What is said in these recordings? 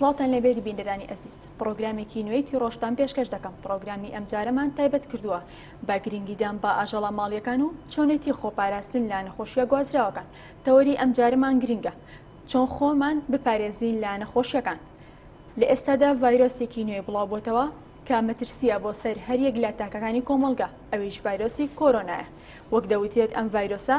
سڵاتان لەبێری بینەرانی ئەزیز پرۆگرامێکی نوێی ڕۆژتان پێشکەش دەکەم پرۆگرامی ئەم جارەمان تایبەت کردووە با گرنگیدان بە ئاژەڵە ماڵیەکان و چۆنێتی خۆپاراستن لا نەخۆشیە گوازراوەکان تەوەری ئەم جارەمان گرنگە چۆن خۆمان بپارێزین لا نەخۆشیەکان لە ئێستادا ڤایرۆسێکی نوێ بڵاوبووتەوە کە مەترسیە بۆ سەر هەریەک لە تاکەکانی کۆمەڵگا ئەویش ڤایرۆسی کۆرۆنایە وەک دەوتێت ئەم ڤایرۆسە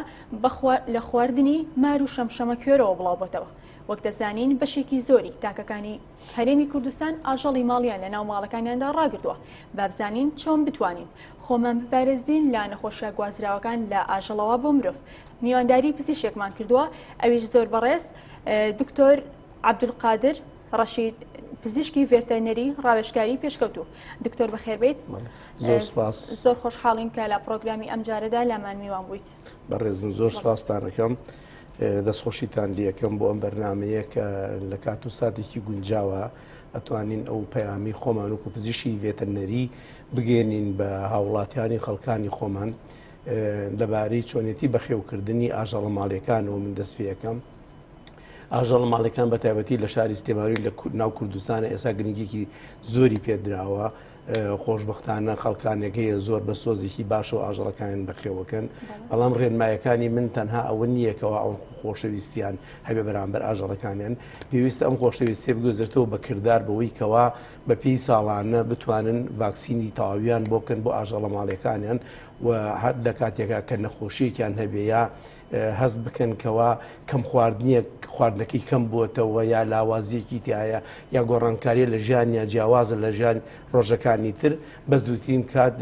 لە خواردنی مار و شەمشەمە کوێرەوە بڵاوبووتەوە وەک دەزانین بەشێکی زۆری تاکەکانی هەرێمی کوردستان ئاژەڵی ماڵیان لە ناو ماڵەکانیاندا ڕاگرتووە بابزانین چۆن بتوانین خۆمان بپارێزین لا نەخۆشیە گوازراوەکان لە ئاژەڵەوە بۆ مرۆڤ میوانداری پزیشکێکمان کردووە ئەویش زۆر بەڕێز دکتۆر عەبدولقادر ڕەشید پزیشکی ڤێتەرنەری ڕاوێژکاری پێشکەوتوو دکتۆر بەخێربێت زۆر سپاس زۆر خۆشحاڵین کە لە پرۆگرامی ئەم جارەدا لامان میوان بوویت بەڕێزم زۆر سپاستانەکەم دەستخۆشیتان لەکەم بۆ ئەم بەرنمەیە کە لە کات و ساتێکی گونجاوە ئەتوانین ئەو پەیامی خۆمان وەکو پزیشکی ڤێتەرنەری بگەێنین بە هاوڵاتیانی خەڵکانی خۆمان لەبارەی چۆنێتی بەخێوکردنی ئاژەڵە ماڵیەکان و من دەست پێ یەکەم ئاژەڵە ماڵەکان بە تایبەتی لە شاری سلێمانی لە ناو کوردستانە ئێستا گرنگێکی زۆری پێدراوە خۆشببختانە خەڵکانێکەیە زۆر بە سۆزێکی باشە و ئاژەڵەکان بەخێوەکەن بەڵام ڕێنمایەکانی من تەنها ئەوە نییەکەوە ئەو خۆشەویستیان هەبێ بەرامبەر ئاژەڵەکانیان پێویستە ئەم خۆشەویستێ بگوێزێتەوە بە کردار بەوەی کەوا بە پێی ساڵانە بتوانن ڤاکسینی تەواویان بۆ بکەن بۆ ئاژەڵە ماڵیەکانیان و هەر لە کاتێکا کە نەخۆشیێکیان هەبێ هەست بکەن کەوا کەم خواردنەکەی کەم بووەتەوە یا لاوازیەکی تایە یا گۆڕانکاریە لە ژیان یا جیاوازە لە ژیان ڕۆژەکانی تر بەس دووترین کات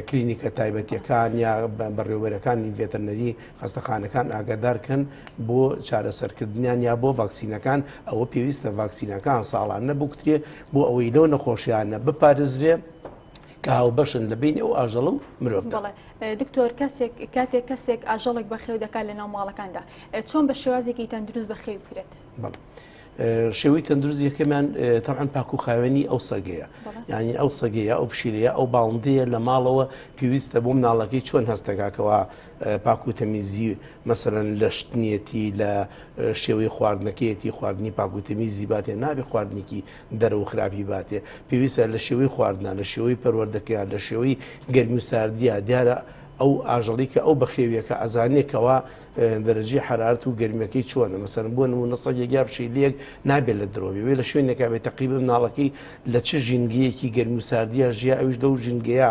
کلینیکە تایبەتیەکان یا بەڕێوەبەرەکانی ڤێتەرنەری خەستەخانەکان ئاگادارکەن بۆ چارەسەرکردنیان یا بۆ ڤاکسینەکان ئەوە پێویستە ڤاکسینەکان ساڵانە بکرێ بۆ ئەوەی لەو نەخۆشیانە بپارێزرێ کە هاوبەشن لە بینی ئەو ئاژەڵە و مرۆڤ. دکتۆر کاتێک کەسێک ئاژەڵێک بەخێو دەکات لە ناو ماڵەکاندا چۆن بە شێوازێکی تەندروست بەخێو بکرێت؟ شێوەی تەندروست یەکەمان تەعاان پاکوخاوێنی ئەو سەگەیە یعنی ئەو سەگەیە ئەو پشیلەیە ئەو باڵندەیە لە ماڵەوە پێویستە بۆ مناڵەکەی چۆن هەستەکەکەوە پاک و تەمیزی مەسەرەن لە شتنیەتی لە شێوەی خواردنەکەیەتی خواردنی پاک و تەمیزی باتێ نابێ خواردنێکی دەرە و خراپی باتێ پێویستە لە شێوەی خواردنە لە شێوەی پەروەردەکەیان لە شێوەی گەرمی و ساردیە دیارە ئەو ئاژەڵی کە ئەو بەخێویەکە ئەزانێکەوە دەرەجی حرارەت و گەرمیەکەی چۆنە مەسەرن بۆ نمونە سەگێکیا پشیلەیەک نابێت لە درۆبی وێ لە شوێنێکا بێت تەقریبا مناڵەکەی لە چه ژینگەیەکی گەرمی و ساردیە ژیا ئەوش لەو ژینگەیە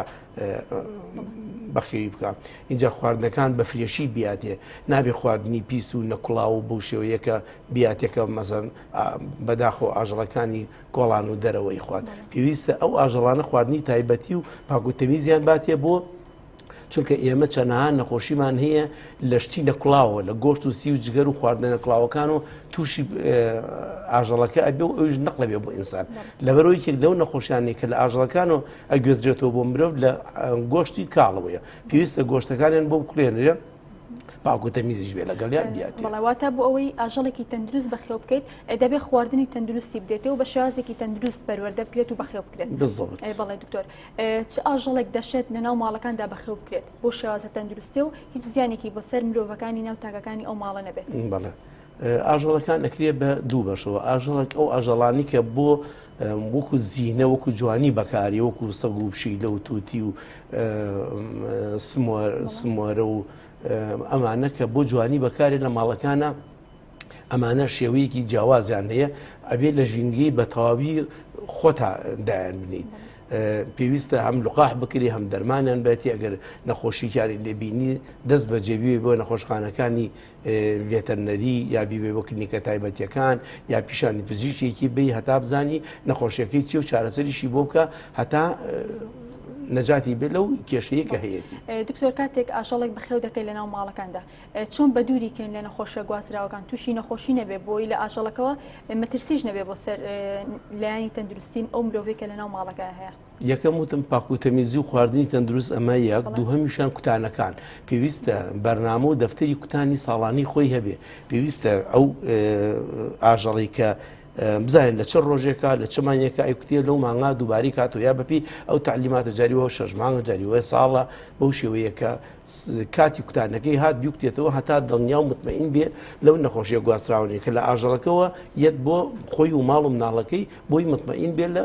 بەخێوی بکە اینجا خواردنەکان بە فرێشی بیاتێ نابێ خواردنی پیس و نەکوڵاو بۆ شێوەیەکە بیاتێکە مەسەن بەداخۆ ئاژەڵەکانی گۆڵان و دەرەوەی خوارد پێویستە ئەو ئاژەڵانە خواردنی تایبەتی و پاک و تەمیزیان باتێ بۆ چونکە ئێمە چەنەها نەخۆشیمان هەیە لە شتی نەکڵاوە لە گۆشت و سی و جگەر و خواردنە نەکڵاوەکان و تووشی ئاژەڵەکە ئەبێ و ئەوش نەقلە بێ بۆ ئینسان لەبەرەوەیەک لەو نەخۆشیانێک کە لە ئاژەڵەکان و ئەگوێزرێتەوە بۆ مرۆڤ لە گۆشتی کاڵەوەیە پێویستە گۆشتەکانیان بۆ بکڵێنرێ پاک و تەمیزیش بێ لەگەڵیان بیاتێ بەڵاواتە بۆ ئەوەی ئاژەڵێکی تەندروست بەخێو بکەیت دەبێت خواردنی تەندروستی بدێتەوە بە شێوازێکی تەندروست پەروەردە بکرێت و بەخێو بکرێت بەڵێ دکتۆر چ ئاژەڵێک دەشێت لە ناو ماڵەکاندا بەخێو بکرێت بۆ شێوازە تەندروستی و هیچ زیانێکی بۆ سەر مرۆڤەکانی ناو تاکەکانی ئەو ماڵە نەبێت بەڵێ ئاژەڵەکان ئەکرێ بە دوو بەشەوە ئاژەڵێک ئەو ئاژەڵانی کە بۆ وەکو زیینە وەکو جوانی بەکاری وەکو سەگ و پشیلە و تووتی و سمۆرە و ئەمانە کە بۆ جوانی بەکارێت لە ماڵەکانە ئەمانە شێوەیەکی جیاوازیان هەیە ئەبێ لە ژینگەی بە تەواوی خۆتا دایان بنیت پێویستە هەم لقاح بکری هەم دەرمانیان بێتی ئەگەر نەخۆشیکاری لێبینی دەست بە جێبی بۆ نەخۆشخانەکانی ڤێتەرنەری یا بیبێ بۆ کلینیکە تایبەتیەکان یا پیشانی پزیشکێکی بێ هەتا بزانی نەخۆشیەکەی چی و چارەسەریشی بۆ بکە هەتا نەجاتی بێت لەو کێشەیە کە هەیەی دکتۆر کاتێک ئاژەڵێک بەخێو دەکەی لە ناو ماڵەکاندا چۆن بە دووریکەین لە نەخۆشە گوازراوەکان تووشی نەخۆشی نەبێ بۆی لە ئاژەڵەکەەوە مەترسیش نەبێ بۆ سەر لایانی تەندروستین ئەو مرۆڤێکە لە ناو ماڵەکە هەیە یەکەم وتم پاک و تەمیزی و خواردنی تەندروست ئەمە یەک دووهەمیشان کوتانەکان پێویستە بەرنامە و دەفتەری کوتانی ساڵانی خۆی هەبێ پێویستە ئەو ئاژەڵی کە بزانین لە چ ڕۆژێکە لە چمانێکە ئەیکوتێ لەو مانگا دووباری کات و یا بەپی ئەو تعلیماتە جاریەوە 6 مانگە جاریوە ساڵە بەو شێوەیە کە کاتی کوتانەکەی هات بیوکتێتەوە هەتا دڵنیا و مطمئین بێ لەو نەخۆشیە گواستراونی کە لە ئاژەڵەکەەوە یەت بۆ خۆی و ماڵ و مناڵەکەی بۆی مطمئین بێ لە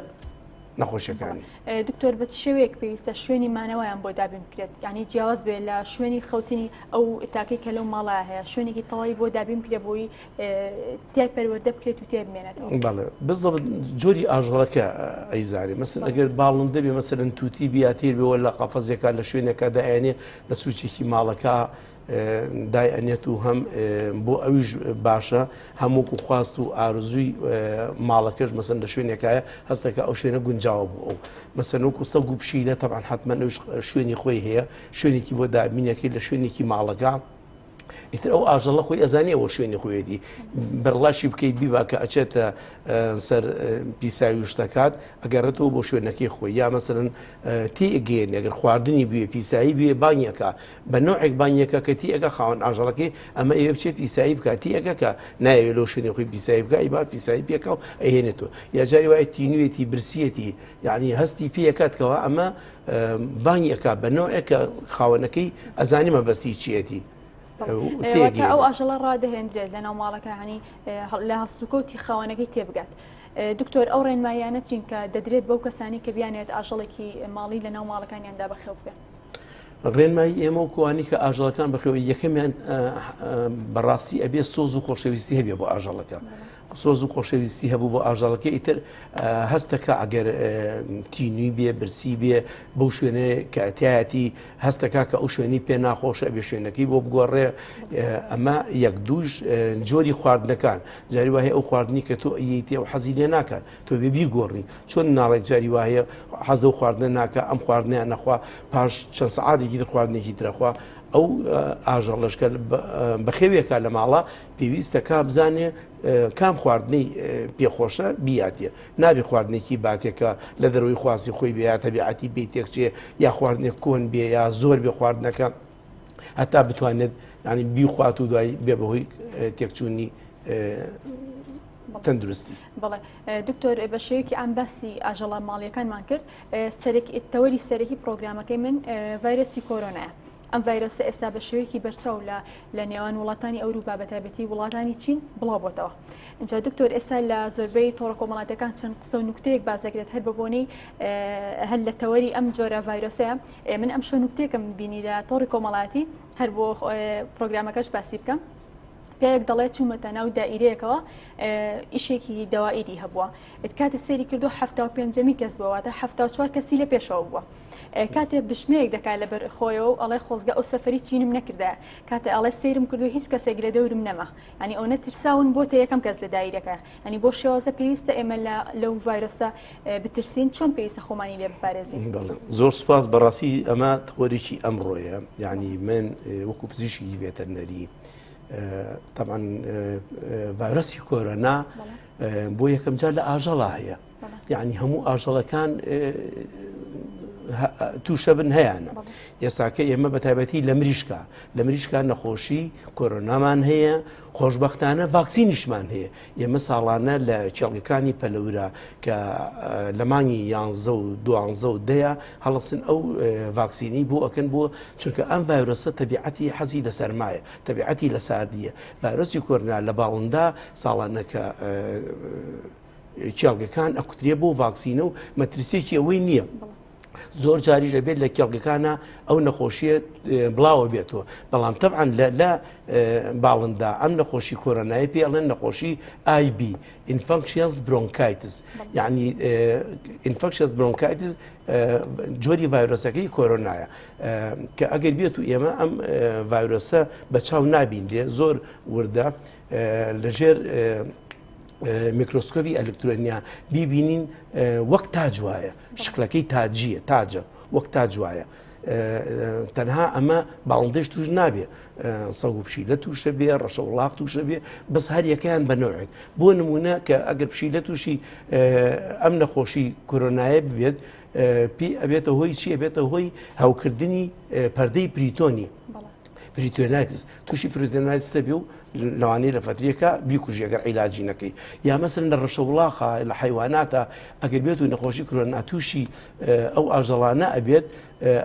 نەخۆشیەکانی. دکتۆر بە شێوەیەک پێویستە شوێنی مانەوەیان بۆ دابین بکرێت ینی جیاواز بێت لە شوێنی خەوتنی ئەو تاکەی کە لەو ماڵە هەیە شوێنێکی تەواوی بۆ دابین کرێ بۆی تای پەروەردە بکرێت و تێ بمێنێتەوە. بەڵێ بزڵ جۆری ئاژەڵەکە ئەیزاری مەسن ئەگەر باڵندە بێ مەسەرەن تووتی بیاتیر بێەوە لە قەفەزێکە لە شوێنێکە دایێنێ لە سوچێکی ماڵەکە دای ئەنێت و هەم بۆ ئەویش باشە هەمووکو خواست و ئارزووی ماڵەکەش مەسن لە شوێنێکایە هەستەکە ئەو شوێنە گونجاوە بوو ئەو مەسەنوکو سەگ و پشیلە تەبعاً حتمما شوێنی خۆی هەیە شوێنێکی بۆ دابینەکەی لە شوێنێکی ماڵەکە ئیتر ئەو ئاژەڵە خۆی ئەزانێ ئەوە شوێنی خۆیەتی بەرڵاشی بکەیت بیبا کە ئەچێتە سەر پیساوی شتەکات ئەگەڕێتەوە بۆ شوێنەکەی خۆی یا مەسەرەن تێگەێن ئەگەر خواردنی بوێ پیسایی بوێ بانیەکە بە نوعێک بانیەکە کە تێگە خاوەن ئاژەڵەکەی ئەمە ئێوە بچێت پیسایی بکات تێگە کە نایەوێت لەو شوێنی خۆی پیسایی بکە ئیبا پیسایی پێکە و ئەهێنێتەوە یا جاری وایە تینوێتی برسیەتی یعنی هەستی پێکاتکەوە ئەمە بانیەکە بە نوعێکە خاوەنەکەی ئەزانی مەبەستی چیەتی. ئەو ئاژەڵە ڕادەهێنرێت لە ناو ماڵەکە هەنی لە هەڵسوکەوتی خاوەنەکەی تێبگات. دکتۆر ئەو ڕێنمایانە چین کە دەدرێت بەو کەسانی کە بیانێت ئاژەڵێکی ماڵی لە ناو ماڵەکانیاندا بەخێو بکەن. ڕێنمایی ئێمە و کوانی کە ئاژەڵەکان بەخێوە یەکەمیان بەڕاستی ئەبێ سۆز و خۆشەویستی هەبێ بۆ ئاژەڵەکە. سۆز و خۆشەویستی هەبوو بۆ ئاژەڵەکە ئیتر هەستەکە ئەگەر تینووی بێ برسی بێ بەو شوێنێ کە ئەتیایەتی هەستەکە کە ئەو شوێنی پێ ناخۆشە بێ شوێنەکەی بۆ بگۆڕێ ئەمە یەک دووش جۆری خواردنەکان جاری وایە ئەو خواردنی کە تۆ ئەیەتی ئەو حەزی لێ ناکات تۆ بێ بیگۆڕی چۆن ناڵێک جاری وایە حەز و خواردنە ناکە ئەم خواردنیان نەخوا پاش چەند سەعاتێکی تر خواردنێکی ترەخوا ئەو ئاژەڵەشکە بەخێوێکە لە ماڵە پێویستەکە بزانێ کام خواردنەی پێخۆشە بیاتێ نابێ خواردنێکی باتێکە لە دەروی خواسی خۆی بێ تەبیعەتی بێ تێکچێ یا خواردنێک کۆن بێ یا زۆر بێ خواردنەکە هەتا بتوانێت ینی بیخوات و دوای بێ بەهۆی تێکچوونی تەندروستی. بەڵێ دکتۆر بە شێوەیەکی ئەم باسی ئاژەڵە ماڵیەکانمان کرد تەوەری سەرەکی پرۆگرامەکەی من ڤایرۆسی کۆرۆنایە. ئەم ڤایرۆسە ئێستا بە شێوەیەکی بەرچاو لە نێوان وڵاتانی ئەوروپا بە تایبەتی وڵاتانی چین بڵاوبووەتەوە. اینجا دکتۆر ئێستا لە زۆربەی تۆڕە کۆمەڵاتەکان چەند قسە و نوکتەیەک بازەکرێت هەر بەبوونەی هەر لە تەوەری ئەم جۆرە ڤایرۆسەیە من ئەم شۆ نوکتەیەکم بینی لە تۆڕی کۆمەڵاتی هەر بۆ پرۆگرامەکەش باسی بکەم. پێیەک دەڵێت چوومەتە ناو دائیرەیەکەوە ئیشێکی دەوائیری هەبووە کاتە سێری کردو 75 کەس بووەواتە 74 کەسی لە پێشەوە بووە کاتێ بشمەیەک دەکات لە بەر خۆیەوە ئەڵێ خۆزگە ئەو سەفەری چینم نەکردە کاتە ئەڵێ سێرم کردو هیچ کەسێک لە دەورم نەما ینی ئەو نەترساون بۆ تە یەکەم کەس لە دایرەکە ینی بۆ شێوازە پێویستە ئێمە لەو ڤایرۆسە بترسین چۆن پێویستە خۆمانی لێ بپارێزین. زۆر سپاس بەڕاستی ئەمە تەوەریکی ئەمڕۆیە یعنی من وەکو پزیشکی ڤێتەرنەری طبعا ڤایرۆسی کۆرۆنا بۆ یەکەم جار لە ئاژەڵا هەیە یعنی هەموو ئاژەڵەکان تووشە بن هەیەە ئێستاکە ئێمە بە تایبەتی لە مریشکە نەخۆشی کۆرۆنامان هەیە خۆشببختانە ڤاکسینیشمان هەیە ئێمە ساڵانە لە چێڵگەکانی پەلەورە کە لە مانگی 11 و 12 و دەیە هەڵەسن ئەو ڤاکسینی بۆ ئەکەن بۆ چونکە ئەم ڤایرۆسە تەبیعەتی حەزی لە سەرمایە تەبیعەتی لە ساردیە ڤایرۆسی کۆرۆنا لە باڵندا ساڵانەکە چێڵگەکان ئەکوترێ بۆ ڤاکسینە و مەترسێکی ئەوەی نییە. زۆر جاریش ئەبێت لە کێڵگەکانە ئەو نەخۆشیە بڵاوە بێتەوە بەڵام تەبعاً لە باڵندا ئەم نەخۆشی کۆرۆنایی پێڵێن نەخۆشی IB infectious bronchitis یعنی infectious bronchitis جۆری ڤایرۆسەکەی کۆرۆنایە کە ئەگەر بێت و ئێمە ئەم ڤایرۆسە بە چاو نابین لێ زۆر وردە لەژێر میکرۆسکۆپی ئەلکترۆنیا بیبینین وەک تاج وایە شکلەکەی تاجیە تاجە وەک تاج وایە تەنها ئەمە باڵندەش توش نابێ سەگ و پشیلە تووشە بێ ڕەشە وڵاق تووشە بێ بەس هەر یەکەیان بە نوعێک بۆ نمونە کە ئەگەر پشیلە تووشی ئەم نەخۆشی کۆرۆنایە ببێت ئەبێتە هۆی چی ئەبێتە هۆی هەوکردنی پەردەی پریتۆنی پریتۆنایتس تووشی پریتۆنایتسە بێ و لەوانەیە لە فترێکە بیکوژی ئەگەر عیلاجی نەکەی یا مەسەرەن لە ڕەشەوڵاخە لە حیواناتە ئەگەر بێت و نەخۆشی کۆرۆنا تووشی ئەو ئاژەڵانە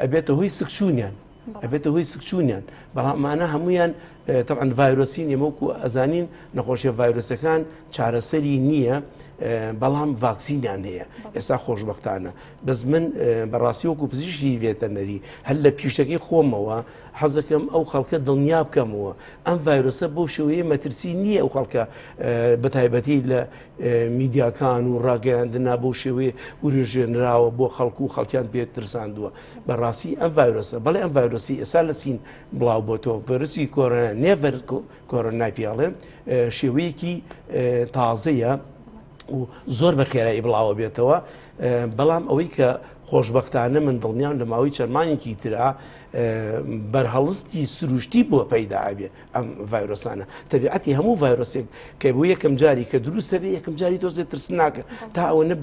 ئەبێتە هۆی سکچوونیان ئەبێتە هۆی سکچوونیان بەڵام ئەمانە هەمویان طبعا ڤایرۆسین ئێمەوەکو ئەزانین نەخۆشیە ڤایرۆسەکان چارەسەری نییە بەڵام ڤاکسینیان هەیە ئێستا خۆشبەختانە بەس من بەڕاستی وەکو پزیشکی ڤێتەنەری هەر لە پیشەکەی خۆمەوە حەزەکەم ئەو خەڵکە دڵنیا بکەمەوە ئەم ڤایرۆسە بەو شێوەیە مەترسی نییە ئەو خەڵکە بەتایبەتی لە میدیاکان و ڕاگەیاندنا بەو شێوەیە وریژێنراوە بۆ خەڵکو و خەڵکیان پێ ترساندووە بەڕاستی ئەم ڤایرۆسە بەڵێ ئەم ڤایرۆسی ئێستا لە چین بڵاو بۆتەوە ڤایرۆسی کۆرۆنا نێڤەر کۆرۆنای پیاڵێ شێوەیەکی تازەیە و زۆر بە خێرایی بڵاوە بێتەوە بەڵام ئەوەی کە خۆشببختانە من دڵنیان لە ماوەی چەرمانێکی ترا بەرهەڵستی سروشتی بۆ پەیداابێ ئەم ڤایرۆسانە تەبیعەتی هەموو ڤایرۆسێک کە بۆ یەکەم جاری کە دروستە بێ یەکەم جاری تۆزێت ترسناکە تا ئەوەنە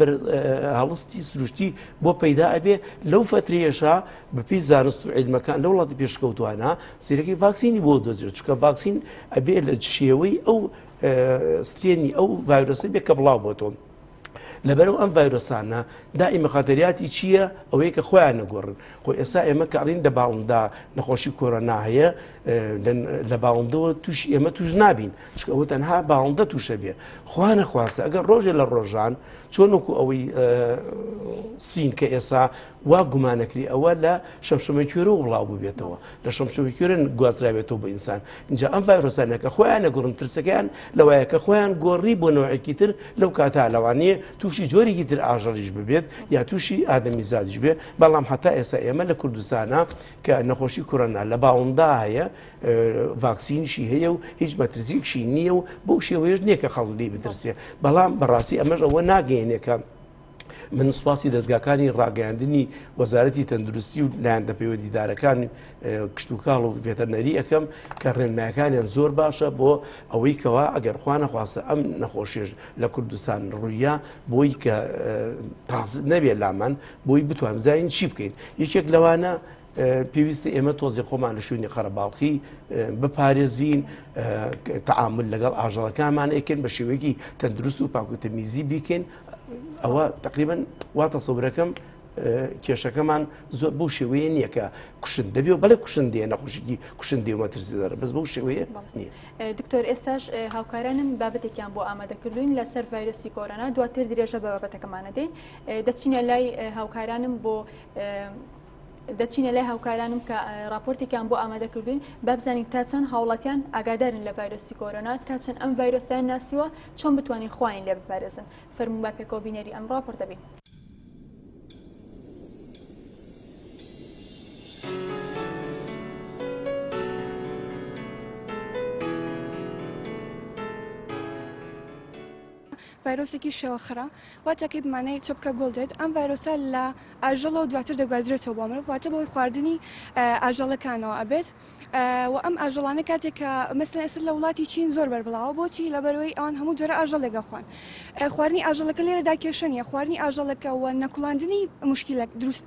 هەڵستی سروشتی بۆ پەیداابێ لەو فترێشا بەپی زانست و عیلمەکان لە وڵاتی پێشکەوتوانە سیرەکەی ڤاکسینی بۆ دۆزرێت چکە ڤاکسین ئەبێ لە شێوەی ئەو سترێنی ئەو ڤایرۆسە بێ کە بڵاو بۆتەوە لەبەرەوە ئەم ڤایرۆسانە دائیمە خاتریاتی چییە ئەوەیە کە خۆیان نەگۆڕن خۆی ئێستا ئێمە کەڕین لە باڵندا نەخۆشی کۆرۆنا هەیە لە باڵندەوە توش ئێمە توش نابین چکە ئەوە تەنها باڵندە تووشە بێ خوا نەخواستە ئەگەر ڕۆژێ لە ڕۆژان چۆن وەکو ئەوەی سین کە ئێستا وا گومانەکری ئەوە لە شەمشەمە کوێرە و بڵاو ببێتەوە لە شەمشەمە کوێرە گوازرابێتەوە بە ئینسان اینجا ئەم ڤایرۆسانەکە خۆیان نەگۆڕن ترسەکەیان لەوایە کە خۆیان گۆڕی بۆ نەوەیەکی تر لەو کاتا لەوانەیە تووشی جۆرێکی تر ئاژەڵیش ببێت یا تووشی ئادەمی زادیش بێ بەڵام هەتا ئێستا ئێمە لە کوردستانە کە نەخۆشی کۆرۆنا لە باڵندا هەیە ڤاکسینیشی هەیە و هیچ مەترسیەکشی نییە و بەو شێوەیەش نییە کە خەڵکی بترسێ بەڵام بەڕاستی ئەمەش ئەوە ناگەیەنێکە من سوپاسی دەستگاکانی ڕاگەیاندنی وەزارەتی تەندروستی و لایەنە پەیوەندیدارەکان کشتتوکاڵ و ڤێتەرنەری ئەەکەم کە ڕێنمایەکانیان زۆر باشە بۆ ئەوەی کەوا ئەگەر خوا نەخواستە ئەم نەخۆشیێش لە کوردستان ڕوویە بۆی کە نەبێت لامان بۆی بتوان بزانین چی بکەین یەکێک لەوانە پێویستە ئێمە تۆزی خۆمان لە شوێنی قەرەباڵقی بپارێزین تەعامل لەگەڵ ئاژەڵەکانمان ئەکەن بە شێوەیەکی تەندروست و پاکوتەمیزی بیکەین ئەوە تقریبا واتە سەورەکەم کێشەکەمان زۆر بەو شێوەیە نییە کە کوشن دەبێ و بەڵێ کوشندێ نەخۆشیی کوشندی و مەترسی دەرە بەس بەو شێوەیە نییە. دکتۆر ئێستاش هاوکارانم بابەتێکیان بۆ ئامادەکردوین لەسەر ڤایرۆسی کۆرۆنا دواتر درێژە بە بابەتەکەمانە دێ دەچینە لای هاوکارانم بۆ دەچینە لای هاوکارانم کە راپۆرتێکیان بۆ ئامادەکردوین با بزانین تا چەند هاوڵاتیان ئاگادارن لە ڤایرۆسی کۆرۆنا تا چەند ئەم ڤایرۆسیان ناسیوە چۆن بتوانین خوانین لێ بپارێزن فەرموو با پێکەوە بینەری ئەم راپۆرت دەبین. ڤایرۆسێکی شێوەخرا واتەکەی بمانەی چۆپکە گوڵ دێت ئەم ڤایرۆسە لە ئاژەڵە و دواتر دەگوازرێتەوە بۆ مرۆڤ واتە بۆی خواردنی ئاژەڵەکانەوە ئەبێت و ئەم ئاژەڵانە کاتێک کە مەسەلەن ئێستا لە وڵاتی چین زۆر بەربڵاوە بۆچی لەبەرەوەی ئەوان هەموو جۆرە ئاژەڵێگە خوان خواردنی ئاژەڵەکە لێرەدا کێشەنیە خواردنی ئاژەڵەکە و نەکوڵاندنی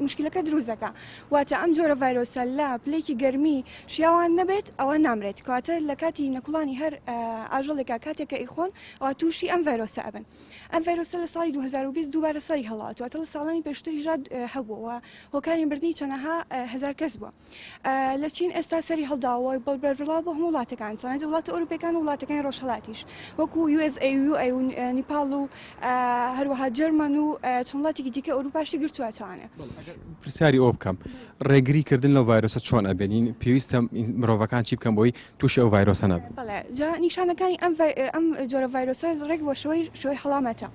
مشکلەکە دروستەکە واتە ئەم جۆرە ڤایرۆسە لە پلەیەکی گەرمی شیاوان نەبێت ئەوە نامرێت کاتە لە کاتی نەکوڵانی هەر ئاژەڵێکا کاتێککە ئیخۆن ئەوە تووشی ئەم ڤایرۆسە ئەبن ئەم ڤایرۆسە لە ساڵی 2020 دووبارە سەری هەڵاتواتە لە ساڵانی پێشتری ژاد هەبووەوە هۆکاری بردنی چەندەها هزار کەس بووە لە چین ئێستا سەری هەڵداوە بەڵبەرڵاو بۆ هەموو وڵاتەکان چۆن وڵاتە ئەوروپیەکان و وڵاتەکانی ڕۆژهەڵاتیش وەکو USA و نیپال و هەروەها جەرمەن و چەند وڵاتێکی دیکە ئەوروپاشی گرتووەتوانێت پرسیاری ئەو بکەم ڕێگریکردن لەو ڤایرۆسە چۆن ئەبێنین پێویستە مرۆڤەکان چی بکەم بۆی تووشی ئەو ڤایرۆسە نەبێت بەڵێ جا نیشانەکانی ئەم جۆرە ڤایرۆسە ڕێک بۆ شوەی هەڵامەتە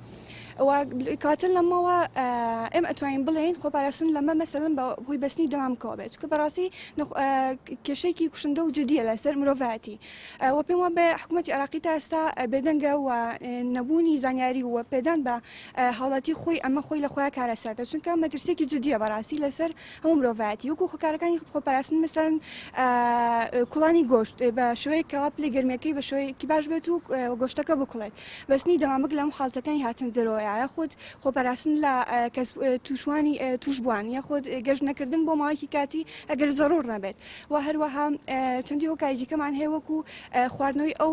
کاتن لەمەوە ئێم ئەتوانین بڵێن خۆپاراستن لەمە مەسەلەن بە هۆی بەستنی دەمامکەوە بێت چکە بەڕاستی کێشەیەکی کوشندە و جدیە لەسەر مرۆڤەتی و پێم وە بە حکوومەتی عراقی تا ئێستا بێدەنگە و نەبوونی زانیاری وە پێدان بە هاوڵاتی خۆی ئەمە خۆی لە خۆیان کارەساتە چونکە مەترسێکی جدیە بەڕاستی لەسەر هەموو مرۆڤەتی وەکو خۆکارەکانی خۆپاراستن مەسەلەن کوڵانی گۆشت بە شوەیە کەوا پلەی گەرمیەکەی بە شوەیەکی باش بێت و گۆشتەکە بکوڵێت بەستنی دەمامک لەم حاڵەتەکانی هاتن زەرۆیە یاخود خۆپاراستن لە تووشوانی توشبووان یاخود گەشت نەکردن بۆ ماوەیەکی کاتی ئەگەر زەڕور نەبێت و هەروەها چەندی هۆکارێکەکەمان هەیە وەکو خواردنەوەی ئەو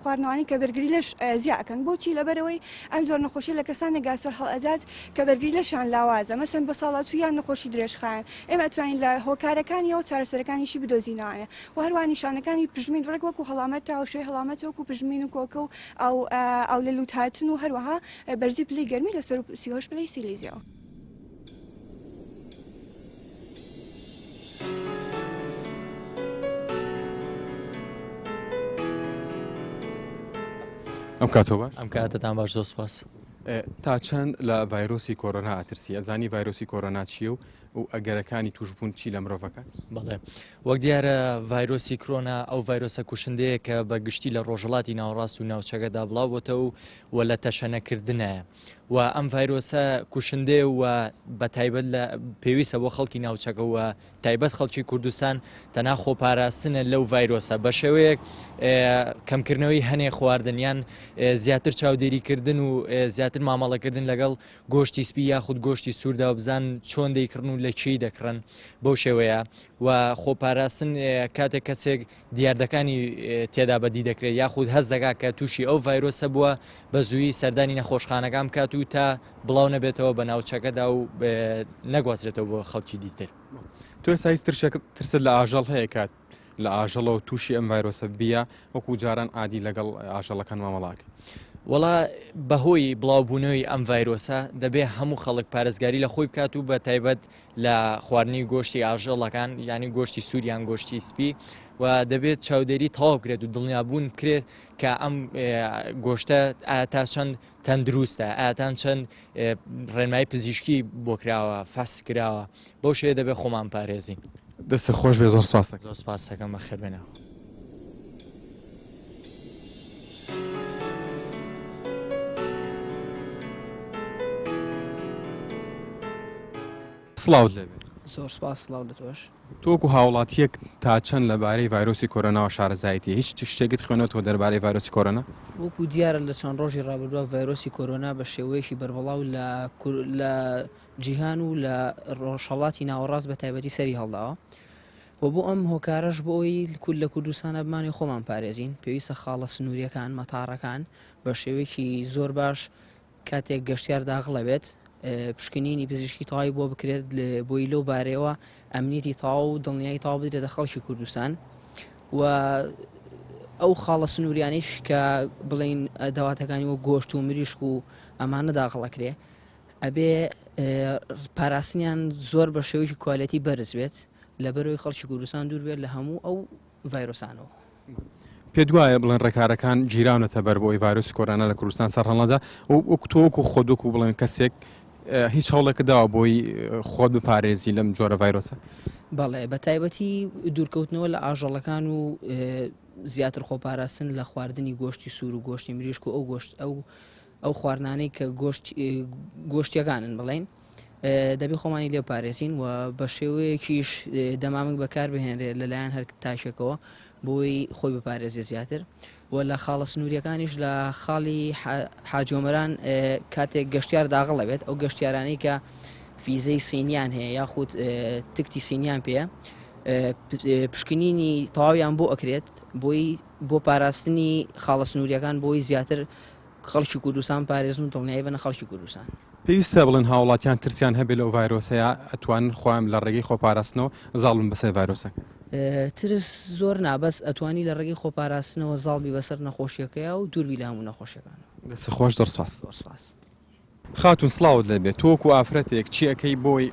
خواردنوانی کە بەرگری لەش زیاکەن بۆچی لەبەرەوەی ئەم جۆر نەخۆشی لە کەسانێک گاسەر هەڵئەدات کە بەرگری لەشان لاوازە مەسەن بە ساڵاتویان نەخۆشی درێژخایەن ئێمە ئەتوانین لە هۆکارەکانیەوە چارەسەرەکانیشی بدۆزینەوەیە و هەروە نیشانەکانی پژمین ڕێک وەکو هەڵامەت تا و شوێ هەڵامەت وەکو پژمین و کۆکە و ئەو لە لوت هاتن و هەروەها بەرزی پلی گەرمی لەسەر 38 پلەی سیلیزیەوە. ئەم کاتۆ باش ئەم کاتتان باش زۆر سپاس. تا چەند لە ڤایرۆسی کۆرۆنا ئاترسی ئەزانی ڤایرۆسی کۆرۆنا چییە و ئەگەرەکانی توشبوون چی لە مرۆڤەکان؟ بەڵێ وەک دیارە ڤایرۆسی کۆرۆنا ئەو ڤایرۆسە کوشندەیە کە بە گشتی لە ڕۆژهەڵاتی ناوەڕاست و ناوچەکەدا بڵاوبووەوە و لە تەشەنەکردنە و ئەم ڤایرۆسە کوشندێ و بە تایبەت لە پێویستە بۆ خەڵکی ناوچەکە و تایبەت خەڵکی کوردستان تەنها خۆپاراستنە لەو ڤایرۆسە بە شێوەیەک کەمکردنەوەی هەنێ خواردنیان زیاتر چاودێریکردن و زیاتر مامەڵەکردن لەگەڵ گۆشتی سپی یاخود گۆشتی سووردا و بزان چۆن دەیکردن و لە چی دەکڕن بەو شێوەیە و خۆپاراستن کاتێک کەسێک دیاردەکانی تێدا بەدی دەکرێت یاخود هەست دەکات کە تووشی ئەو ڤایرۆسە بووە بە زووی سەردانی نەخۆشخانەکان بکات و تا بڵاو نەبێتەوە بە ناوچەکەدا و نەگوازرێتەوە بۆ خەڵکی دیتر. تۆ سایز ترست لە ئاژەڵ هەیە کات لە ئاژەڵەوە تووشی ئەم ڤایرۆسە بیە وەکو جاران ئادی لەگەڵ ئاژەڵەکان مامەڵاکە؟ وڵا بەهۆی بڵاوبوونەوەی ئەم ڤایرۆسە دەبێت هەموو خەڵک پارێزگاری لە خۆی بکات و بە تایبەت لە خواردنی گۆشتی ئاژەڵەکان ینی گۆشتی سووریان گۆشتی سپی و دەبێت چاودێری تەواو بکرێت و دڵنیابوون بکرێت کە ئەم گۆشتە ئاتا چەند تەندروستە ئاتان چەند ڕێنمایی پزیشکی بۆ کراوە فەس کراوە بەو شێ دەبێت خۆمان پارێزین. دەستە خۆش بێ زۆر سپاس دەکەم. زۆر سپاس دەکەم بەخێر بێنەوە. سڵاوت لێبێ. زۆر سپاس سڵاو لە تۆش. تۆکو هاوڵاتیەک تا چەند لەبارەی ڤایرۆسی کۆرۆناوە شارەزایەتی هیچ شتێکت خوێنێتەوە دەربارەی ڤایرۆسی کۆرۆنا؟ وەکو دیارە لە چەند ڕۆژی ڕابردووە ڤایرۆسی کۆرۆنا بە شێوەیەکی بەربەڵاو لە جیهان و لە ڕۆژهەڵاتی ناوەڕاست بە تایبەتی سەری هەڵداوە و بۆ ئەم هۆکارەش بۆی لە کوردستانە بمانی خۆمان پارێزین پێویستە خاڵە سنووریەکان مەتاڕەکان بە شێوەیەکی زۆر باش کاتێک گەشتیار داغڵە بێت پشکنینی پزیشکی تەواوی بۆ بکرێت بۆی لەو بارەوە ئەمنیەتی تاو و دڵنیایی تاوا بدرێتە خەڵکی کوردستان و ئەو خاڵە سنووریانیش کە بڵین داواتەکانی وە گۆشت و مریشک و ئەمانە داغڵەکرێ ئەبێ پاراستنیان زۆر بە شێوەیەکی کوالەتی بەرز بێت لەبەرەوەی خەڵکی کوردستان دوور بێت لە هەموو ئەو ڤایرۆسانەوە. پێت وایە بڵێن ڕێکارەکان گیراونەتە بەر بۆی ڤایرۆسی کۆرۆنا لە کوردستان سەرهەڵەدا و تۆکو خۆدوک و بڵێن کەسێک هیچ هەوڵێکە داوە بۆی خۆت بپارێزی لەم جۆرە ڤایرۆسە؟ بەڵێ بە تایبەتی دوورکەوتنەوە لە ئاژەڵەکان و زیاتر خۆپاراستن لە خواردنی گۆشتی سوور و گۆشتی مریشک و ئەو خواردانەی کە گۆشتیەکانن بڵێن دەبێت خۆمانی لێ پارێزین و بە شێوەیەکیش دەمامک بەکار بهێنرێت لەلایەن هەر تاشێکەوە بۆی خۆی بپارێزی زیاتر و لە خاڵە سنووریەکانیش لە خاڵی حاجۆمەران کاتێک گەشتیار داغڵە بێت ئەو گەشتیارانەی کە فیزەی سینیان هەیە یاخود تکتی سینیان پێە پشکنینی تەواویان بۆ ئەکرێت بۆ پاراستنی خاڵە سنووریەکان بۆی زیاتر خەڵکی کوردستان پارێزن و دڵنیایی بنە خەڵکی کوردستان. پێویستە بڵێن هاوڵاتیان ترسیان هەبێت لەو ڤایرۆسەیە ئەتوانن خۆیان لە ڕێگەی خۆپاراستنەوە زاڵبن بەسەر ڤایرۆسەکە؟ ترس زۆر نابەس ئەتوانی لە ڕێگەی خۆپاراستنەوە زاڵبی بەسەر نەخۆشیەکەیە و دووربی لە هەموو نەخۆشیەکان. دەست خۆش زۆر سپاس. سپاس. خاتون سڵاوت لەبێت تۆکو ئافرەتێک چی ئەەکەی بۆی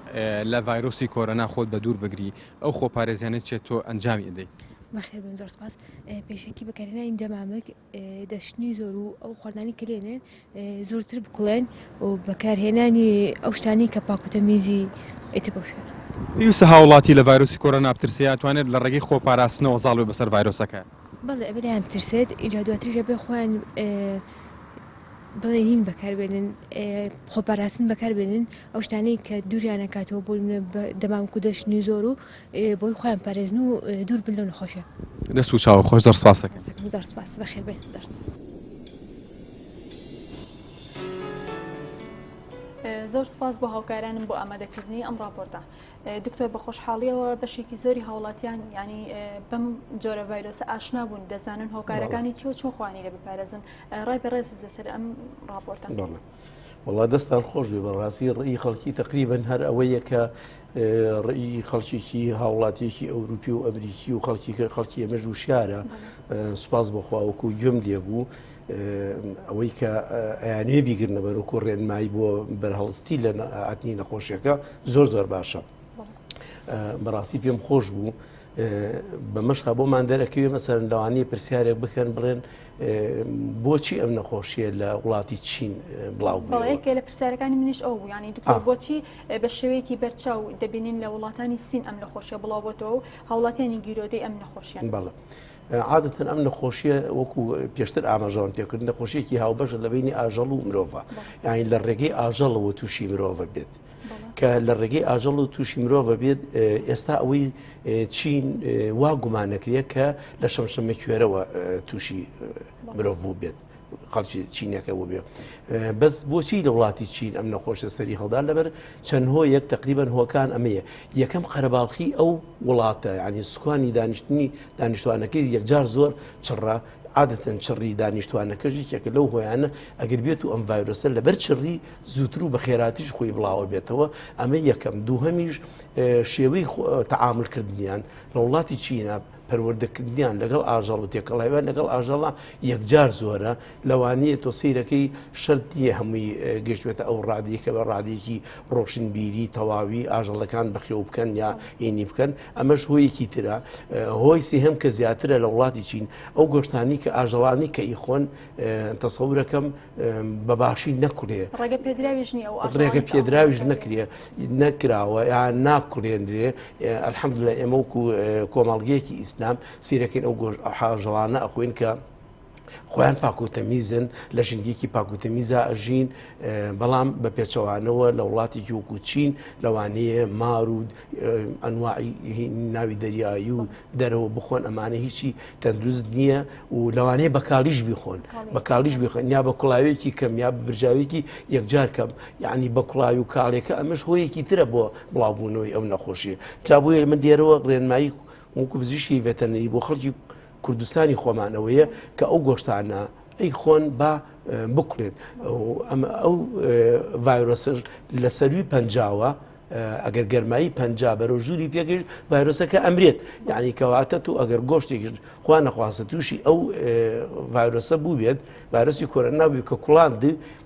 لە ڤایرۆسی کۆرۆنا خۆت بە دوور بگری ئەو خۆپارێزیانێت چێت تۆ ئەنجامی ئەدەیت؟ بەخێر بن زۆر سپاس. پێشەکی بەکارهێنانی دەمامک دەشتنی زۆر و ئەو خواردانی کە لێنێن زۆرتر بکڵێن و بەکارهێنانی ئەو شتانی کە پاکوتەمیزی ئیتر بەو شوێنە. پێویستە هاوڵاتی لە ڤایرۆسی کۆرۆنا بترسێت ئەتوانێت لە ڕێگەی خۆپاراستنەوە زاڵبێ بەسەر ڤایرۆسەکە؟ بەڵێ ئەبێیان بترسێت ئیجادواتریژە بێ خۆیان بڵێ هین بەکاربێنن خۆپاراستن بەکاربێنن ئەو شتانەی کە دووریانەکاتەوە بۆ دەمامک و دەشتنی زۆر و بۆی خۆیان پارێزن و دوور بن لەو نەخۆشیە. دەست و چاوە خۆش زۆر سپاس دەکەم. زۆر سپاس بەخێر بێت. زۆر سپاس بۆ هاوکارانم بۆ ئامادەکردنی ئەم راپۆرتە. دکتۆر بە خۆشحاڵیەوە بەشێکی زۆری هاوڵاتیان ینی بەم جۆرە ڤایرۆسە ئاشنا بوون دەزانن هۆکارەکانی چۆن خۆوانی لە بپارێزن. ڕای بەڕێز لەسەر ئەم راپۆرتە. وڵا دەستان خۆش بێ بەڕاستی ڕێی خەڵکی تقریبن هەر ئەوەیە کە ڕێی خەڵکیێکی هاوڵاتیەکی ئەوروپی و ئەمریکی و خەڵکی ئەمەژ و شارە سوپاس بەخواوەکو گوێم لێبوو ئەوەی کە ئەیانێ بیگرنە بەرەوەکو ڕێنمایی بۆ بەرهەڵستی لە ئاتنی نەخۆشیەکە زۆر باشە. بەڕاستی پێم خۆش بوو بەمەشقا بۆمان دەرەکەوێ مەسەرەن لەوانەیە پرسیارێک بکەن بڵێن بۆچی ئەم نەخۆشیە لە وڵاتی چین بڵاو بڵەیەکە لە پرسیارەکانی منیش ئەو بوو ینی دکتۆر بۆچی بە شێوەیەکی بەرچاو دەبینین لە وڵاتانی سین ئەم نەخۆشیە بڵاوبێتەوە و هاوڵاتیانی گیرۆدەی ئەم نەخۆشیان. بەڵێ عادەتەن ئەم نەخۆشیە وەکو پێشتر ئاماژەوان پێکردن نەخۆشیێکی هاوبەشە لە بینی ئاژەڵ و مرۆڤە یانی لە ڕێگەی ئاژەڵەوە تووشی مرۆڤە بێت کە لە ڕێگەی ئاژەڵ و تووشی مرۆڤە بێت. ئێستا ئەوەی چین وا گومانەکرێت کە لە شەمشەمە کوێرەوە تووشی مرۆڤ بوو بێت خەڵکی چینەکە بوو بێ. بەس بۆچی لە وڵاتی چین ئەم نەخۆشە سەری هەڵدا لەبەر چەند هۆیەک تقریبان هۆکان ئەمەیە. یەکەم قەرەباڵخی ئەو وڵاتە ینی سوکانی دانیشتنی دانیشتوانەکەی یەکجار زۆر چڕە عادەتەن چڕی دانیشتوانەکەژی کێکە لەو هۆیانە ئەگەر بێت و ئەم ڤایرۆسە لەبەر چڕی زووتر و بە خێراتیش خۆی بڵاوە بێتەوە. ئەمە یەکەم. دووهەمیش شێوەی تەعاملکردنیان لە وڵاتی چینە پەروەردەکردنیان لەگەڵ ئاژەڵ و تێکەڵایوان لەگەڵ ئاژەڵە یەکجار زۆرە. لەوانەیە تۆ سیرەکەی شەرتیە هەمووی گەشتێتە ئەو ڕادیەکە بە ڕادێکی ڕۆشنبیری تەواوی ئاژەڵەکان بەخێو بکەن یا ئینی بکەن. ئەمەش هۆیەکی ترە. هۆی سێهەم کە زیاترە لە وڵاتی چین ئەو گۆشتانی کە ئاژەڵانی کە ئیخۆن تەسەورەکەم بەباشی نەکولێ ڕێگە پێدراویش نەکراوە یان ناکولێنرێ. ئەلحەمدولایە ئێمە وەکو کۆمەڵگەیەکی ئیسلام سیرەکەین ئەو حاژەڵانە ئەخوێن کە خۆیان پاکوتەمیزن لە ژنگێکی پاکوتەمیزە ئەژین بەڵام بە پێچەوانەوە لە وڵاتێکی وەکو چین لەوانەیە مار و ئەنواعی ناوی دەریایی و دەرەوە بخۆن ئەمانە هیچی تەندروست نییە و لەوانەیە بەکاڵیش بیخۆن یا بە کوڵاوێکی کەم یا برژاوێکی یەکجار کەم یعنی بە کوڵاوی و کاڵێکە ئەمەش هۆیەکی ترە بۆ بڵاوبوونەوەی ئەو نەخۆشیە. جا بۆیە من دیێرەوە ڕێنمایی وەکو پزیشکی ڤێتەرنەری بۆ خەڵکی کوردستانی خۆمانەوەیە کە ئەو گۆشتانە ئەی خۆن بە بکڵێت. ئەو ڤایرۆسەش لە سەروی پەنجاوە ئەگەر گەرمایی پەنجا بەرەو ژووری پێگەشت ڤایرۆسەکە ئەمرێت یعنی کەواتە تو ئەگەر گۆشتێکی خوا نەخواستە تووشی ئەو ڤایرۆسە بوو بێت ڤایرۆسی کۆرۆنا بوو کە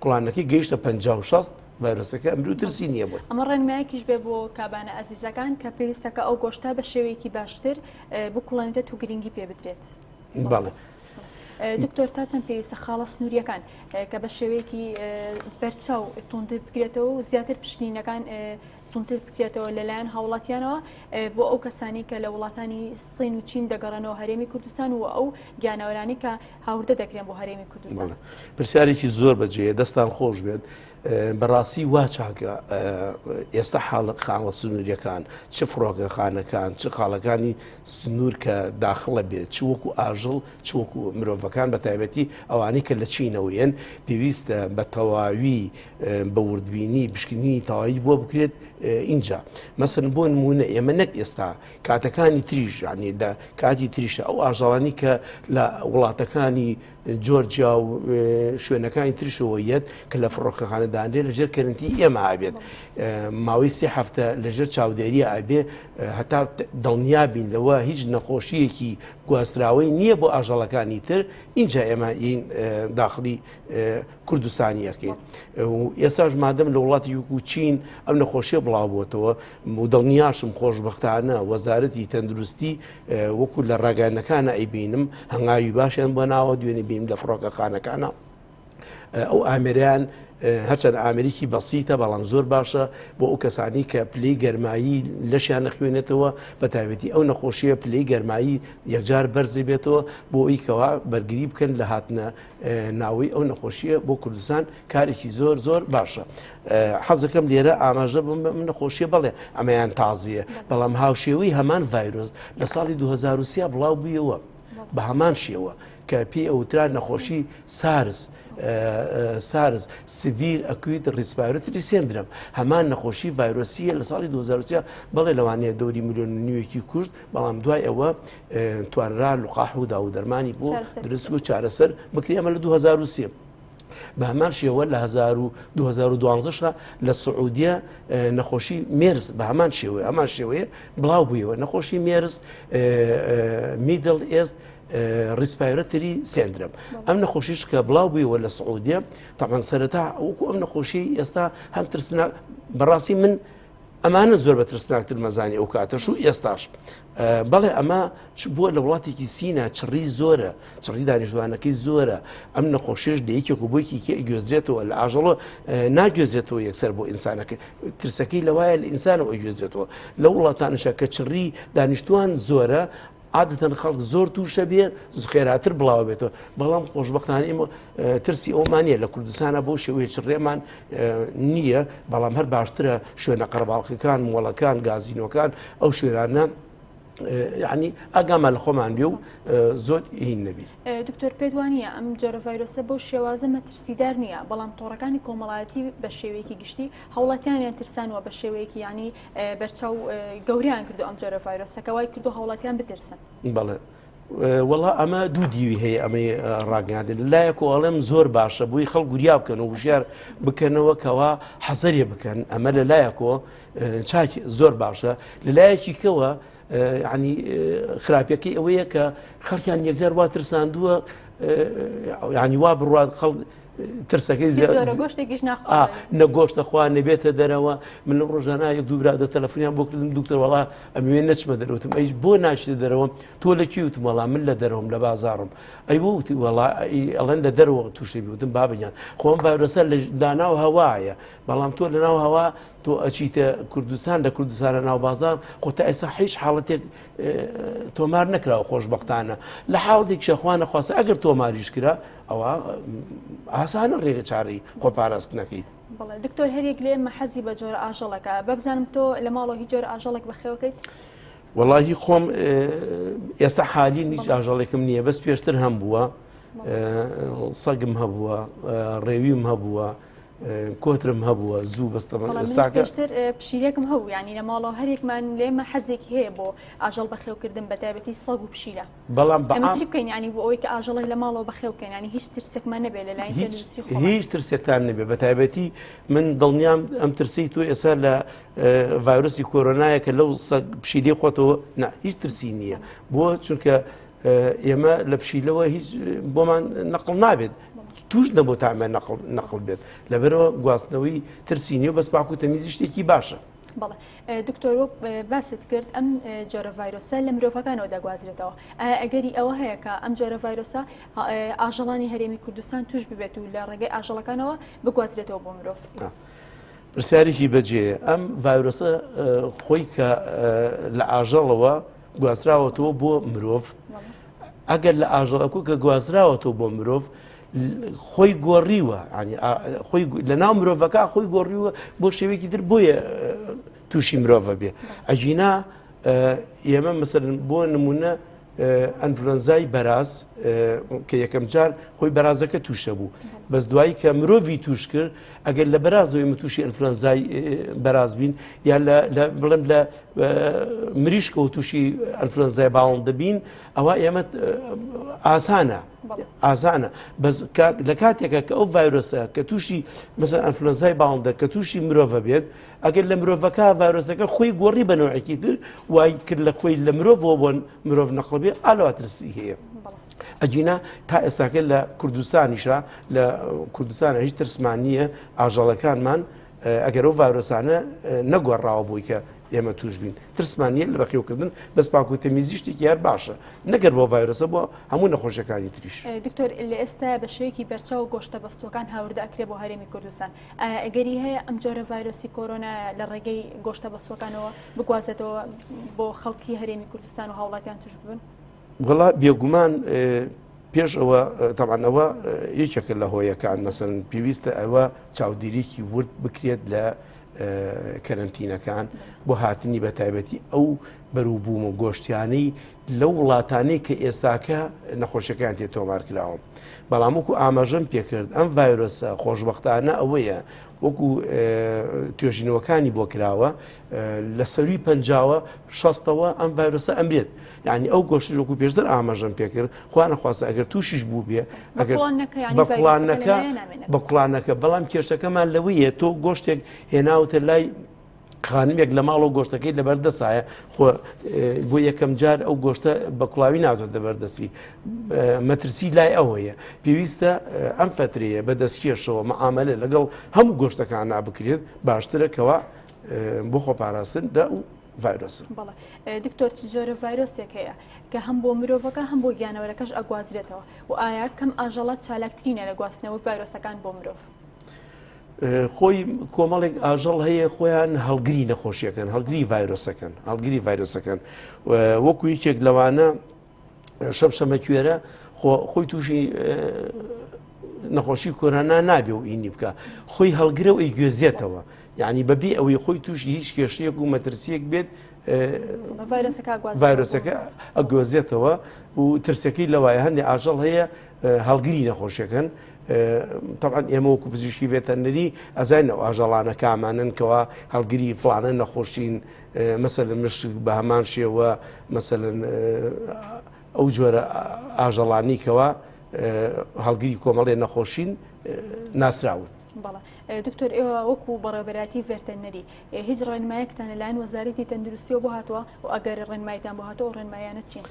کوڵانەکەی گەیشتە 50-60 ڤایرۆسەکە ئەمر و ترسی نییە بوو. ئەمە ڕێنمایەکیش بێ بۆ کابانە ئەزیزەکان کە پێویستەکە ئەو گۆشتە بە شێوەیەکی باشتر بکوڵێنێت و گرنگی پێ بدرێت. بەڵێ. دکتۆر تا چەند پێویستە خاڵە سنووریەکان کە بە شێوەیەکی بەرچاو توندتر بکرێتەوە و زیاتر پشتینەکان توندتر بکرێتەوە لەلایەن هاوڵاتیانەوە بۆ ئەو کەسانی کە لە وڵاتانی سین و چین دەگەڕێنەوە هەرێمی کوردستان و ئەو گیانەوەرانی کە هاوردە دەکرێن بۆ هەرێمی کوردستان. پرسیارێکی زۆر بەجێ دەستان خۆش بێت. بەڕاستی وا چاکە ئێستا خاڵە سنووریەکان چ فڕۆکەخانەکان چ خاڵەکانی سنوور کە داخڵە بێت چ وەکو ئاژڵ چ وەکو مرۆڤەکان بە تایبەتی ئەوانەی کە لە چینەوەیەن پێویستە بە تەواوی بە وردبینی بشکنینی تەواوی بۆ بکرێت اینجا. مەسەن بۆ نمونە ئێمە نەک ئێستا کاتەکانی تریش ینی لە کاتی تریشە ئەو ئاژەڵانی کە لە وڵاتەکانی جۆرجیا و شوێنەکانی تریشەوە یەت کە لە فڕۆکەخانەدانرێ لەژێر کەرنتی ئێمە ئابێت ماوەی 3 هەفتە لەژێر چاودێریە ئابێ هەتا دڵنیابین لەوە هیچ نەخۆشیەکی گواستراوەی نییە بۆ ئاژەڵەکانی تر اینجا ئێمە این داخلی کوردستانیەکەین. ئێستاش مادەم لە وڵاتی وەکو چین ئەم نەخۆشیە بڵاو بۆتەوە و دڵنیاشم خۆشبەختانە وەزارەتی تەندروستی وەکو لە ڕاگەیانەکانە ئەیبینم هەنگاوی باشیان بۆ ناوە دوێنێ بینیم لە فڕۆکەخانەکانە ئەو ئامێریان هەرچەند ئامریکی بەسیتە بەڵام زۆر باشە بۆ ئەو کەسانی کە پلەی گەرمایی لەشیان نەخوێنێتەوە بە تایبەتی ئەو نەخۆشیە پلەی گەرمایی یەکجار بەرزی بێتەوە بۆ ئەوەی بەرگری بکەن لە هاتنە ناوەی ئەو نەخۆشیە بۆ کوردستان کارێکی زۆر زۆر باشە. حەزەکەم لێرە ئاماژە بم نەخۆشیە بڵێ ئەمەیان تازیە بەڵام هاوشێوەی هەمان ڤایرۆس لە ساڵی 2023 بڵاو بوویەوە بە هەمان شێوە کە پێی ئەوترا نەخۆشی سارس سارز سڤیر ئەکویت ڕیسپایرەتری سێندرم هەمان نەخۆشی ڤایرۆسیە لە ساڵی 2023 بەڵێ لەوانەیە دەوری ملیۆن نیوەکی کورد بەڵام دوای ئەوە توانرا لقاح و داو دەرمانی بۆ دروست و چارەسەر بکرێ ئەمە لە 2023 بە هەمان شێوە لە 2012 لە سعودیە نەخۆشی مێرس بە هەمان شێوەیە بڵاو بوویەوە نەخۆشی مێرس میدل ئێست ریسپایرەتری سێندرم ئەم نەخۆشیش کە بڵاو بوویەوە لە سعودیە تاقان سەرەتا وەکو ئەم نەخۆشی ئێستا هەم ترسناک بەڕاستی من ئەمانە زۆر بە ترسناکتر مەزانی ئەو کاتەش و ئێستاش بەڵێ ئەمە بووە لە وڵاتێکی سینە چڕی زۆرە چڕی دانیشتوانەکەی زۆرە ئەم نەخۆشیش لەیەکێک و بۆیکی گوێزرێتەوە لە ئاژەڵۆ ناگوێزرێتەوە یەکسەر بۆ ئینسانەکە ترسەکەی لەوایە لە ئینسانەوە گوێزرێتەوە لە وڵاتانشە کە چڕی دانیشتوان زۆرە عادەتەن خەڵک زۆر تووشە بێ خێراتر بڵاو بێتەوە بەڵام خۆشبەختانە ئێمە ترسی ئەومانە لە کوردستانە بۆ شێوەیە چڕێمان نییە بەڵام هەر باشترە شوێنە قەرەباڵغەکان مۆڵەکان گازینۆکان ئەو شوێرانە یعنی ئاگامان لە خۆمان بێ و زۆر هین نەبی دکتۆر پێت وانە ئەم جۆرە ڤایرۆسە بۆ شێوازە مەترسیدار نییە بەڵام تۆڕەکانی کۆمەڵایەتی بە شێوەیەکی گشتی هەوڵاتیانیان ترسانەوە بە شێوەیەکی ینی بەرچاو گەوریان کردو ئەم جۆرە ڤایرۆسەکە وای کردو هەوڵاتیان بترسن بەڵێ وەڵا ئەمە دوو دیوی هەیە ئەمەی ڕاگەاندن لایەک و ئەڵێم زۆر باشە بووی خەڵک گوریا بکەن و وشیار بکەنەوە کەوا حەزەریە بکەن ئەمە لە لایەکەوە چاک زۆر باشە لە لایەکی کەوە ینی خراپەکەی ئەوەیە کە خەڵکیان یەکجار وا ترساندووە ینی وا بڕات خەڵک ترسەکەی نەگۆشتە خوا نەبێتە دەرەوە من لە ڕۆژانە یەک دوو برادە تەلەفۆنیان بۆ کردم دوکتۆر وەڵا ئەموێ نەچمە دەرەوتم ئەی بۆ ناچێتە دەرەوە تۆ لەکی وتم وەڵا من لە دەرەوەم لە بازاڕم ئەی بۆ وتی وەڵا ئەڵێن لە دەرەوە تووشی بیوتم بابیان خۆم ڤایرۆسە لە داناو هەوایە بەڵام تۆ لە ناو هەوا تۆ ئەچیتە کوردستان لە کوردستانە ناو بازار خۆ تا ئێستا هیچ حاڵەتێک تۆمار نەکراوە خۆشبەختانە لە حاڵێک شەخوا نەخواستە ئەگەر تۆماریش کرا ئەوە ئاسانە ڕێگە چارەی خۆپاراستنەکەی بەڵێ دکتۆر هەرێک لێ مە حەزی بە جۆرە ئاژەڵەکە بەبزانم تۆ لە ماڵەوە هیچ جۆرە ئاژەڵێک بەخێوەکەیت وەڵاهی خۆم ئێستا حالی هیچ ئاژەڵێکم نییە بەس پێشتر هەم بووە سەگم هەبووە ڕێویم هەبووە کۆترم هەبووە زوو بەستەپێشتر پشیلێکم هەبوو ینی لە ماڵەوە هەرێکمان لێمە حەزێکی هەیە بۆ ئاژەڵ بەخێوکردن بە تایبەتی سەگ و پشیلە بەڵام ئەمە چی بکەین ینی بۆ ئەوەی کە ئاژەڵی لە ماڵەوە بەخێوکەین ینی هیچ ترسێکمان نەبێت لە لای هیچ ترسێکتان نەبێ بە تایبەتی من دڵنیام ئەم ترسی تۆ ئێستا لە ڤایرۆسی کۆرۆنایە کە لەو سەگ پشیلێ خۆتەوە هیچ ترسی نییە بۆ چونکە ئێمە لە پشیلەوە هیچ بۆمان نەقڵ نابێت توش نەبوو تامە نەقڵ بێت لەبەرەوە گواستنەوەی ترسینی و بەس پاک و تەمیزی شتێکی باشە بەڵێ دکتۆر باست کرد ئەم جۆرە ڤایرۆسە لە مرۆڤەکانەوە دەگوازرێتەوە ئەگەری ئەوە هەیە کە ئەم جۆرە ڤایرۆسە ئاژەڵانی هەرێمی کوردستان توش ببێت و لە ڕێگەی ئاژەڵەکانەوە بگوازرێتەوە بۆ مرۆڤ پرسیارێکی بەجێ ئەم ڤایرۆسە خۆی کە لە ئاژەڵەوە گوازراوەتەوە بۆ مرۆڤ ئەگەر لە ئاژەڵەکو کە گوازراوەتەوە بۆ مرۆڤ خۆی گۆڕیوە لە ناو مرۆڤەکە خۆی گۆڕیوە بۆ شێوەیەکی تر بۆیە تووشی مرۆڤە بێ ئەجینا ئێمە مەسەرن بۆ نمونە ئەنفلۆنزای بەراز کە یەکەم جار خۆی بەرازەکە تووشە بوو بەس دوایی کە مرۆڤی توش کرد ئەگەر لە بەرازەوەی ئێمە تووشی ئەنفلۆنزای بەراز بین یان بڵێم لە مریشکەوە تووشی ئەنفلۆنزای باڵند دەبین ئەوە ئێمە ئاسانە بەس لە کاتێکە کە ئەو ڤایرۆسە کە تووشی مەسەن ئەنفلۆنزای باڵندە کە تووشی مرۆڤە بێت ئەگەر لە مرۆڤەکە ڤایرۆسەکە خۆی گۆڕی بە نوعێکی تر وای کرد لە خۆی لە مرۆڤەوە بۆ مرۆڤ نەقڵ بێ ئالوا ترسی هەیە ئەجینا تا ئێستاکە لە کوردستانیشە لە کوردستانە هیچ ترسمان نییە ئاژەڵەکانمان ئەگەر ئەو ڤایرۆسانە نەگۆڕاوە بووی کە ئێمە توش بین ترسمانیە لە بەخێوکردن بەس پاک و تەمیزی شتێکی هەر باشە نەگەر بۆ ڤایرۆسە بۆ هەموو نەخۆشیەکانی تریش دکتۆر لە ئێستا بە شێوەیەکی بەرچاو گۆشتە بەستوەکان هاوردە ئەکرێ بۆ هەرێمی کوردستان ئەگەری هەیە ئەم جۆرە ڤایرۆسی کۆرۆنا لە ڕێگەی گۆشتە بەستوەکانەوە بگوازێتەوە بۆ خەڵکی هەرێمی کوردستان و هاوڵاتیان توش ببن وڵا بێگومان پێش ئەوە تەمانەوە یەکێکە لە هۆیەکان مەسەن پێویستە ئەوە چاودێریکی ورد بکرێت لە کەرنتینەکان بۆ هاتنی بە تایبەتی ئەو بەرووبووم و گۆشتیانەی لەو وڵاتانەی کە ئێستاکە نەخۆشیەکان تێ تۆمار کراوە. بەڵام وەکو ئاماژەم پێکرد ئەم ڤایرۆسە خۆشبەختانە ئەوەیە وەکو توێژینەوەکانی بۆ کراوە لە سەروی پەنجاوە شەستەوە ئەم ڤایرۆسە ئەمرێت. یعنی ئەو گۆشتی وەکو پێشتر ئاماژەم پێکرد خوا نەخواستە ئەگەر تووشیش بوو بێ بە کوڵانەکە بەڵام کێشەکەمان لەوەیە تۆ گۆشتێک هێناوتە لای خانمێک لە ماڵەوە گۆشتەکەی لەبەردەسایە خۆ بۆ یەکەم جار ئەو گۆشتە بە کوڵاوی ناتۆ دەبەردەسی مەترسی لای ئەوەیە پێویستە ئەم فترەیە بەدەستکێشەوە مەعاملە لەگەڵ هەموو گۆشتەکان نابکرێت باشترەکەوە بۆ خۆپاراستن لە ئەو ڤایرۆسن. بەڵێ دکتۆر چ جۆرە ڤایرۆسێک هەیە کە هەم بۆ مرۆڤەکە هەم بۆ گیانەوەرەکەش ئەگوازرێتەوە و ئایا کەم ئاژەڵات چالاکترینە لە گواستنەوە ڤایرۆسەکان بۆ مرۆڤ؟ خۆی کۆمەڵێک ئاژەڵ هەیە خۆیان هەڵگری نەخۆشیەکەن هەڵگری ڤایرۆسەکەن هەڵگری ڤایرۆسەکەن وەکو یەکێک لەوانە شەمشەمە کوێرە خۆی تووشی نەخۆشی کۆرۆنا نابێ و ئینی بکە خۆی هەڵگرە و ئەیگوێزێتەوە یعنی بەبێ ئەوەی خۆی تووشی هیچ کێشەیەک و مەترسیەک بێت ڤایرۆسەکە ئەگوێزێتەوە و ترسەکەی لەوایە هەندێک ئاژەڵ هەیە هەڵگری نەخۆشیەکەن. طبعا ئێمە وەکو پزیشکی ڤێتەرنەری ئەزانین ئەو ئاژەڵانە کامانن کەوا هەڵگری فڵانە نەخۆشین مەسەلەن مشک بە هەمان شێوە مەسەلەن ئەو جۆرە ئاژەڵانی کەوا هەڵگری کۆمەڵێ نەخۆشین ناسراون. بەڵێ دکتۆر ئێوە وەکو بەڕێوەبەراتی ڤێرتەرنەری هیچ ڕێنمایەکتان لەلایەن وەزارەتی تەندروستیەوە بۆ هاتووە و ئەگەر ڕێنمایتان بۆ هاتەوە ڕێنمایانە چین؟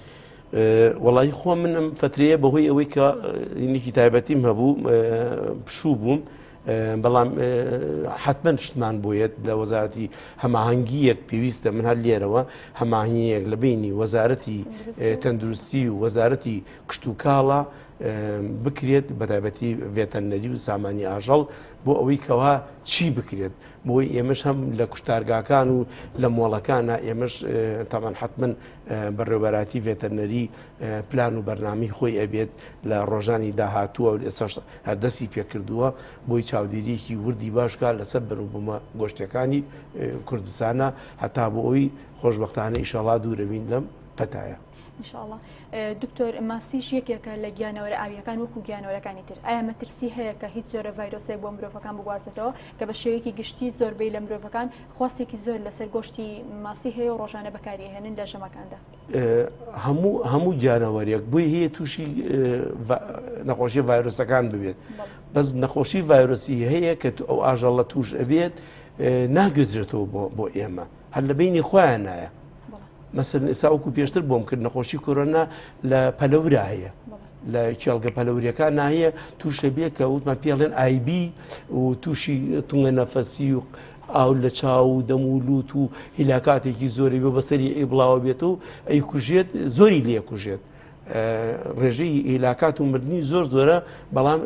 وڵی خۆ منم فترەیە بەهۆی ئەوەی کە نێکی تایبەتیم هەبوو پشوو بووم بەڵام حتمما شتمان بۆیەت لە وەزارەتی هەماهەنگیەک پێویستە من هەر لێرەوە هەماهنگیەک لە بینی وەزارەتی تەندروستی و وەزارەتی کشت و کاڵە بکرێت بەتایبەتی ڤێتەرنەری و سامانی ئاژەڵ بۆ ئەوەی کەوا چی بکرێت بۆی ئێمەش هەم لە کوشتارگاکان و لە مۆڵەکانە ئێمەش تامان حتمما بەڕێوەبەراتی ڤێتەرنەری پلان و بەرنامی خۆی ئەبێت لە ڕۆژانی داهاتووە و ئێستا هەردەسی پێکردووە بۆی چاودێریەکی وردی باشکە لەسەر بەروبوومە گۆشتەکانی کوردستانە هەتا بۆ ئەوی خۆشبەختانە ئیشەڵا دوورەبین لەم قەتایە. ئینشاءڵڵا دکتۆر ماسیش یەکێکە لە گیانەوەرە ئاویەکان وەکو گیانەوەرەکانی تر ئایا مەترسی هەیە کە هیچ جۆرە ڤایرۆسێک بۆ مرۆڤەکان بگوازێتەوە کە بە شێوەیەکی گشتی زۆربەی لە مرۆڤەکان خواستێکی زۆر لەسەر گۆشتی ماسی هەیە و ڕۆژانە بەکاریهێنن لە ژەمەکاندا؟ هەموو گیانەوەریەک بۆی هەیە تووشی نەخۆشی ڤایرۆسەکان ببێت بەس نەخۆشی ڤایرۆسی هەیە کە ئەو ئاژەڵە توش ئەبێت ناگوێزرێتەوە بۆ ئێمە هەر لە بینی خۆیان نایە. مەسەلەن ئێستا وەکو پێشتر بۆم کرد نەخۆشی کۆرۆنا لە پەلەورا هەیە لە کێڵگە پەلەوریەکان ناهەیە تووشە بێ کە وتمان پێڵێن ئایبی و تووشی تونگە نەفەسی و ئاو لە چاو و دەم و لووت و هیلاکاتێکی زۆری بێ بەسەری ئەی بڵاوە بێتەوە ئەی کوژێت زۆری لێ کوژێت ڕێژەی هیلاکات و مردنی زۆر زۆرە بەڵام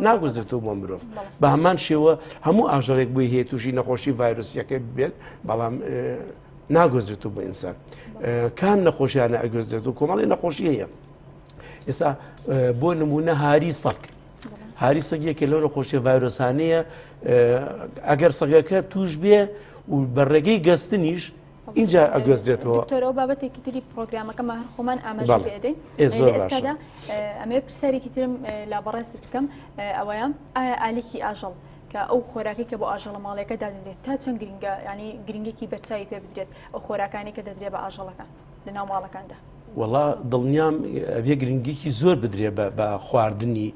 ناگوزێتەوە بۆ مرۆڤ بە هەمان شێوە هەموو ئاژەڵێک بۆی هەیە تووشی نەخۆشی ڤایرۆسیەکە بێت بەڵام ناگۆزرێتەوە بۆ ئینسان کام نەخۆشیانە ئەگوێزرێت و کۆمەڵی نەخۆشی هەیە. ئێستا بۆ نمونە هاری سەگ هاری سەگێکە لەو نەخۆشیە ڤایرۆسانەیە ئەگەر سەگەکە توش بێ و بەڕێگەی گەستنیش اینجا ئەگوێزرێتەوە. دکتۆرەوە بابەتێکی تری پرۆگرامەکەمە هەر خۆمان ئاماژە پێدەین ئێستادا ئەمێ پرسیارێکی ترم لا بەڕێست بکەم ئەوەیە ئایا ئالیکی ئاژەڵ ئەو خۆراکی کە بۆ ئاژەڵە ماڵەکە دادرێت تا چەند گرنگە ینی گرنگێکی بەرچاوی پێ بدرێت ئەو خۆراکانی کە دەدرێت بە ئاژەڵەکان لە ناو ماڵەکاندا؟ وەڵا دڵنیام ئەبێ گرنگێکی زۆر بدرێت بە خواردنی